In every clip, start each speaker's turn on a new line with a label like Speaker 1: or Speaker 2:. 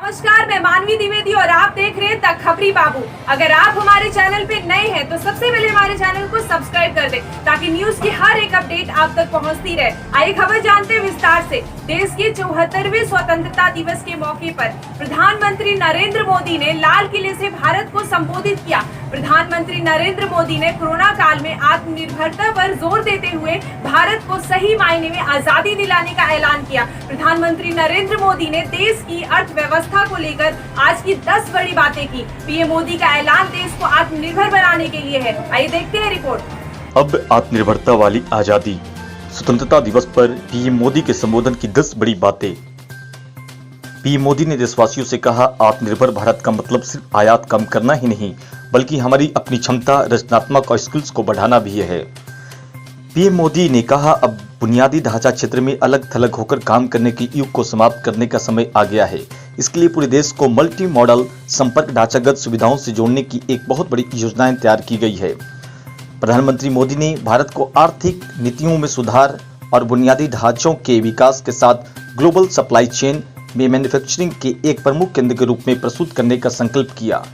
Speaker 1: नमस्कार, मैं मानवी द्विवेदी और आप देख रहे हैं द खबरी बाबू। अगर आप हमारे चैनल पे नए हैं तो सबसे पहले हमारे चैनल को सब्सक्राइब कर दें ताकि न्यूज की हर एक अपडेट आप तक पहुंचती रहे। आइए खबर जानते हैं विस्तार से। देश के 74वें स्वतंत्रता दिवस के मौके पर प्रधानमंत्री नरेंद्र मोदी ने लाल किले से भारत को संबोधित किया। प्रधानमंत्री नरेंद्र मोदी ने कोरोना काल में आत्मनिर्भरता पर जोर देते हुए भारत को सही मायने में आजादी दिलाने का ऐलान किया। प्रधानमंत्री नरेंद्र मोदी ने देश की अर्थव्यवस्था को लेकर आज की 10 बड़ी बातें की। पीएम मोदी का ऐलान देश को आत्मनिर्भर बनाने के लिए है। आइए देखते हैं रिपोर्ट।
Speaker 2: अब आत्मनिर्भरता वाली आजादी। स्वतंत्रता दिवस पर पीएम मोदी के संबोधन की 10 बड़ी बातें। पीएम मोदी ने देशवासियों से कहा, आत्मनिर्भर भारत का मतलब सिर्फ आयात कम करना ही नहीं बल्कि हमारी अपनी क्षमता, रचनात्मक और स्किल्स को बढ़ाना भी है। पीएम मोदी ने कहा, अब बुनियादी ढांचा क्षेत्र में अलग थलग होकर काम करने के युग को समाप्त करने का समय आ गया है। इसके लिए पूरे देश को मल्टी मॉडल संपर्क ढांचागत सुविधाओं से जोड़ने की एक बहुत बड़ी योजनाएं तैयार की गई है। प्रधानमंत्री मोदी ने भारत को आर्थिक नीतियों में सुधार और बुनियादी ढांचों के विकास के साथ ग्लोबल सप्लाई चेन में मैन्युफैक्चरिंग के एक प्रमुख केंद्र के रूप में प्रस्तुत करने का संकल्प किया।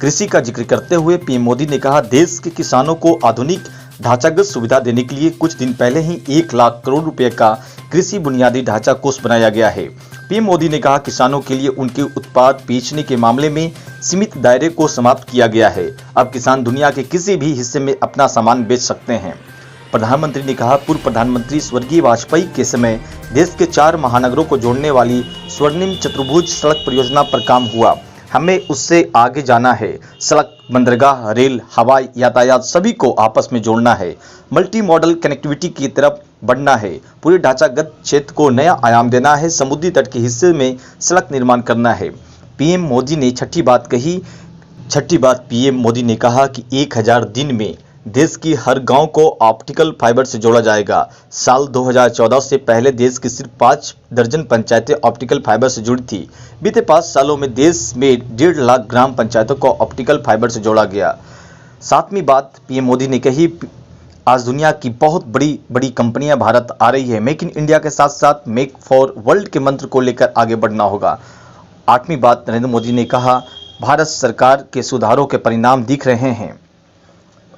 Speaker 2: कृषि का जिक्र करते हुए पीएम मोदी ने कहा, देश के किसानों को आधुनिक ढांचागत सुविधा देने के लिए कुछ दिन पहले ही 1 लाख करोड़ रुपए का कृषि बुनियादी ढांचा कोष बनाया गया है। पीएम मोदी ने कहा, किसानों के लिए उनके उत्पाद बेचने के मामले में सीमित दायरे को समाप्त किया गया है। अब किसान दुनिया के किसी भी हिस्से में अपना सामान बेच सकते हैं। प्रधानमंत्री ने कहा, पूर्व प्रधानमंत्री स्वर्गीय वाजपेयी के समय देश के 4 महानगरों को जोड़ने वाली स्वर्णिम चतुर्भुज सड़क परियोजना पर काम हुआ। हमें उससे आगे जाना है। सड़क, बंदरगाह, रेल, हवाई यातायात सभी को आपस में जोड़ना है। मल्टी मॉडल कनेक्टिविटी की तरफ बढ़ना है। पूरे ढांचागत क्षेत्र को नया आयाम देना है। समुद्री तट के हिस्से में सड़क निर्माण करना है। पीएम मोदी ने छठी बात पीएम मोदी ने कहा कि 1000 दिन में देश की हर गांव को ऑप्टिकल फाइबर से जोड़ा जाएगा। साल 2014 से पहले देश की सिर्फ 5 दर्जन पंचायतें ऑप्टिकल फाइबर से जुड़ी थी। बीते 5 सालों में देश में 1.5 लाख ग्राम पंचायतों को ऑप्टिकल फाइबर से जोड़ा गया। 7वीं बात पीएम मोदी ने कही, आज दुनिया की बहुत बड़ी कंपनियां भारत आ रही है। मेक इन इंडिया के साथ साथ मेक फॉर वर्ल्ड के मंत्र को लेकर आगे बढ़ना होगा। 8वीं बात नरेंद्र मोदी ने कहा, भारत सरकार के सुधारों के परिणाम दिख रहे हैं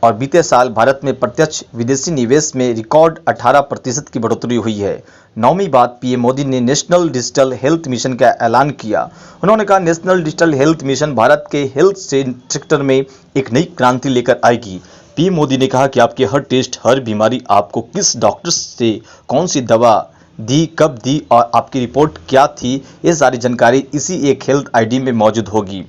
Speaker 2: और बीते साल भारत में प्रत्यक्ष विदेशी निवेश में रिकॉर्ड 18% की बढ़ोतरी हुई है। 9वीं बात पीएम मोदी ने नेशनल डिजिटल हेल्थ मिशन का ऐलान किया। उन्होंने कहा, national digital health mission Bharat के हेल्थ सेक्टर में एक नई क्रांति लेकर आएगी। पीएम मोदी ने कहा कि आपके हर टेस्ट, हर बीमारी, आपको किस डॉक्टर से कौन सी दवा दी, कब दी और आपकी रिपोर्ट क्या थी, ये सारी जानकारी इसी एक हेल्थ आईडी में मौजूद होगी।